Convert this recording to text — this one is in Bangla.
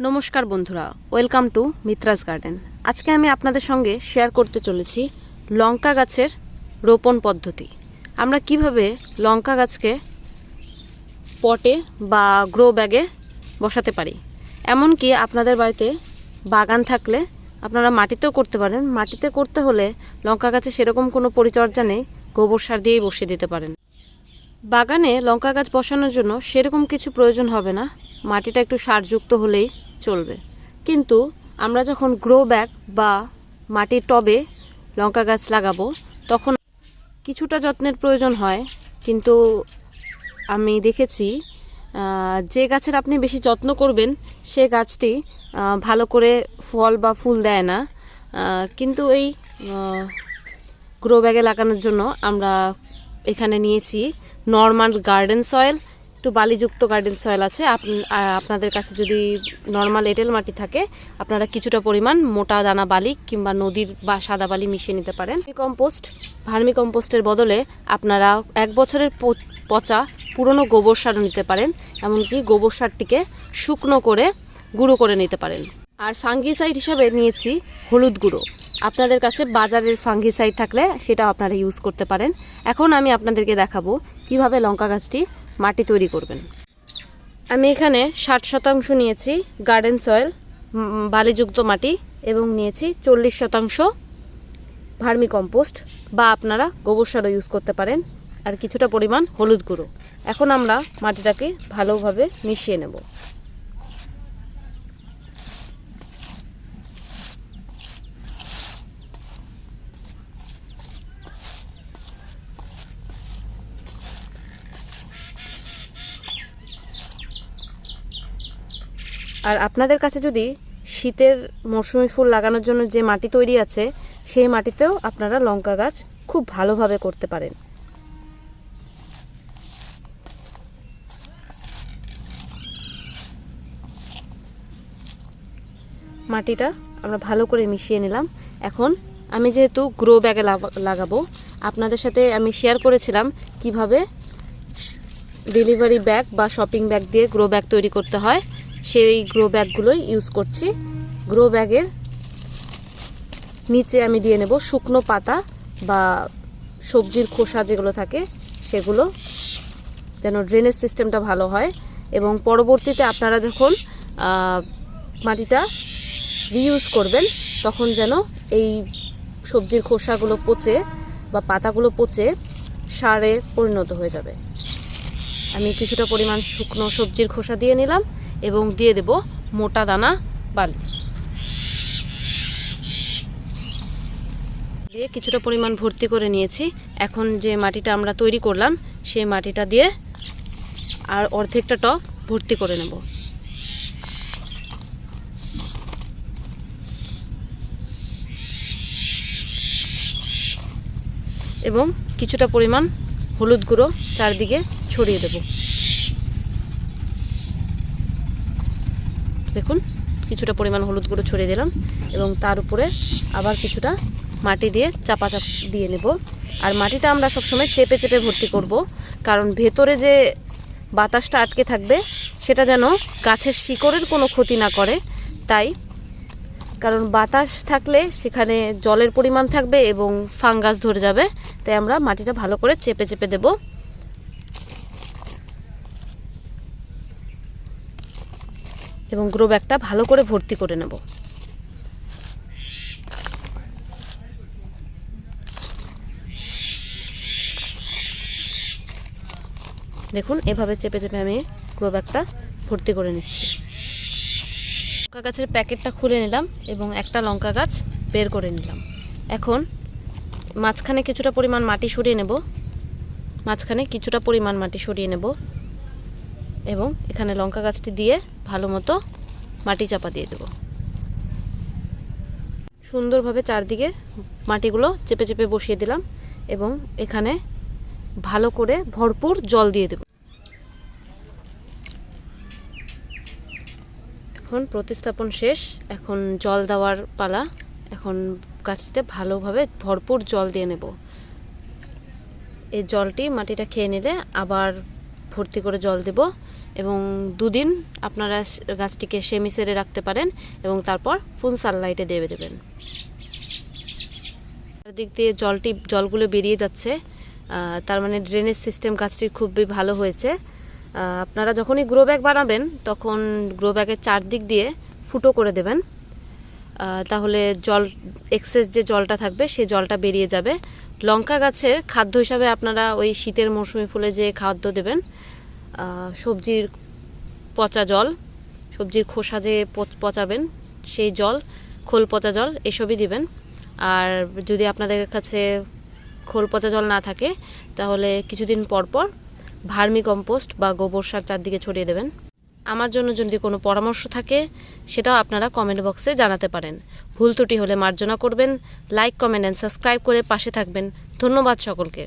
নমস্কার বন্ধুরা, ওয়েলকাম টু মিত্রাস গার্ডেন। আজকে আমি আপনাদের সঙ্গে শেয়ার করতে চলেছি লঙ্কা গাছের রোপণ পদ্ধতি। আমরা কিভাবে লঙ্কা গাছকে পটে বা গ্রো ব্যাগে বসাতে পারি। এমনকি আপনাদের বাড়িতে বাগান থাকলে আপনারা মাটিতেও করতে পারেন। মাটিতে করতে হলে লঙ্কা গাছে সেরকম কোনো পরিচর্যা নেই, গোবর সার দিয়েই বসিয়ে দিতে পারেন। বাগানে লঙ্কা গাছ বসানোর জন্য সেরকম কিছু প্রয়োজন হবে না, মাটিটা একটু সারযুক্ত হলেই চলবে। কিন্তু আমরা যখন গ্রো ব্যাগ বা মাটির টবে লঙ্কা গাছ লাগাবো তখন কিছুটা যত্নের প্রয়োজন হয়। কিন্তু আমি দেখেছি যে গাছের আপনি বেশি যত্ন করবেন সে গাছটি ভালো করে ফল বা ফুল দেয় না। কিন্তু এই গ্রো ব্যাগে লাগানোর জন্য আমরা এখানে নিয়েছি নর্মাল গার্ডেন সয়েল, একটু বালিযুক্ত গার্ডেন সয়েল আছে। আপনাদের কাছে যদি নর্মাল এঁটেল মাটি থাকে আপনারা কিছুটা পরিমাণ মোটা দানা বালি কিংবা নদীর বা সাদা বালি মিশিয়ে নিতে পারেন। ভার্মি কম্পোস্টের বদলে আপনারা 1 বছরের পচা পুরনো গোবর সারও নিতে পারেন। এমনকি গোবর সারটিকে শুকনো করে গুঁড়ো করে নিতে পারেন। আর ফাঙ্গিসাইড হিসাবে নিয়েছি হলুদ গুঁড়ো। আপনাদের কাছে বাজারের ফাঙ্গিসাইড থাকলে সেটা আপনারা ইউজ করতে পারেন। এখন আমি আপনাদেরকে দেখাবো কিভাবে লঙ্কা গাছটি মাটি তৈরি করবেন। আমি এখানে 60% নিয়েছি গার্ডেন সয়েল বালিযুক্ত মাটি এবং নিয়েছি 40% ভার্মি কম্পোস্ট বা আপনারা গোবর সারও ইউজ করতে পারেন, আর কিছুটা পরিমাণ হলুদ গুঁড়ো। এখন আমরা মাটিটাকে ভালোভাবে মিশিয়ে নেব। আর আপনাদের কাছে যদি শীতের মৌসুমি ফুল লাগানোর জন্য যে মাটি তৈরি আছে সেই মাটিতেও আপনারা লঙ্কা গাছ খুব ভালোভাবে করতে পারেন। মাটিটা আমরা ভালো করে মিশিয়ে নিলাম। এখন আমি যেহেতু গ্রো ব্যাগে লাগাবো, আপনাদের সাথে আমি শেয়ার করেছিলাম কিভাবে ডেলিভারি ব্যাগ বা শপিং ব্যাগ দিয়ে গ্রো ব্যাগ তৈরি করতে হয়। সেই গ্রো ব্যাগগুলোই ইউজ করছি। গ্রো ব্যাগের নিচে আমি দিয়ে নেব শুকনো পাতা বা সবজির খোসা যেগুলো থাকে সেগুলো, যেন ড্রেনেজ সিস্টেমটা ভালো হয়। এবং পরবর্তীতে আপনারা যখন মাটিটা রিইউজ করবেন তখন যেন এই সবজির খোসাগুলো পচে বা পাতাগুলো পচে সারে পরিণত হয়ে যাবে। আমি কিছুটা পরিমাণ শুকনো সবজির খোসা দিয়ে নিলাম এবং দিয়ে দেব মোটা দানা বালি দিয়ে কিছুটা পরিমাণ ভর্তি করে নিয়েছি। এখন যে মাটিটা আমরা তৈরি করলাম সেই মাটিটা দিয়ে আর অর্ধেকটা টব ভর্তি করে নেব। এবং কিছুটা পরিমাণ হলুদ গুঁড়ো চারদিকে ছড়িয়ে দেব। দেখুন কিছুটা পরিমাণ হলুদ গুঁড়ো ছড়িয়ে দিলাম এবং তার উপরে আবার কিছুটা মাটি দিয়ে চাপা দিয়ে নেব। আর মাটিটা আমরা সবসময় চেপে চেপে ভর্তি করব, কারণ ভেতরে যে বাতাসটা আটকে থাকবে সেটা যেন গাছের শিকড়ের কোনো ক্ষতি না করে। তাই কারণ বাতাস থাকলে সেখানে জলের পরিমাণ থাকবে এবং ফাঙ্গাস ধরে যাবে। তাই আমরা মাটিটা ভালো করে চেপে চেপে দেব। এবং গ্রো ব্যাগটা ভালো করে ভর্তি করে নেব। দেখুন এভাবে চেপে চেপে আমি গ্রো ব্যাগটা ভর্তি করে নিচ্ছি। লঙ্কা গাছের প্যাকেটটা খুলে নিলাম এবং একটা লঙ্কা গাছ বের করে নিলাম। এখন মাঝখানে কিছুটা পরিমাণ মাটি সরিয়ে নেব এবং এখানে লঙ্কা গাছটি দিয়ে ভালো মতো মাটি চাপা দিয়ে দেব। সুন্দরভাবে চারদিকে মাটিগুলো চেপে চেপে বসিয়ে দিলাম এবং এখানে ভালো করে ভরপুর জল দিয়ে দেব। এখন প্রতিস্থাপন শেষ, এখন জল দেওয়ার পালা। এখন গাছটিতে ভালোভাবে ভরপুর জল দিয়ে নেব। এই জলটি মাটিটা খেয়ে নিলে আবার ভর্তি করে জল দেব এবং 2 দিন আপনারা গাছটিকে সেমি সেরে রাখতে পারেন এবং তারপর ফুল সানলাইটে দিয়ে দেবেন। চারদিক দিয়ে জলগুলো বেরিয়ে যাচ্ছে, তার মানে ড্রেনেজ সিস্টেম গাছটির খুবই ভালো হয়েছে। আপনারা যখনই গ্রো ব্যাগ বানাবেন তখন গ্রো ব্যাগের চারদিক দিয়ে ফুটো করে দেবেন, তাহলে এক্সেস যে জলটা থাকবে সেই জলটা বেরিয়ে যাবে। লঙ্কা গাছের খাদ্য হিসাবে আপনারা ওই শীতের মৌসুমি ফুলে যে খাদ্য দেবেন, সবজির পচা জল, সবজির খোসা যে পচাবেন সেই জল, খোল পচা জল এসবই দিবেন। আর যদি আপনাদের কাছে খোল পচা জল না থাকে তাহলে কিছুদিন পর পর ভার্মি কম্পোস্ট বা গোবর সার চারদিকে ছড়িয়ে দেবেন। আমার জন্য যদি কোনো পরামর্শ থাকে সেটাও আপনারা কমেন্ট বক্সে জানাতে পারেন। ভুল ত্রুটি হলে মার্জনা করবেন। লাইক, কমেন্ট অ্যান্ড সাবস্ক্রাইব করে পাশে থাকবেন। ধন্যবাদ সকলকে।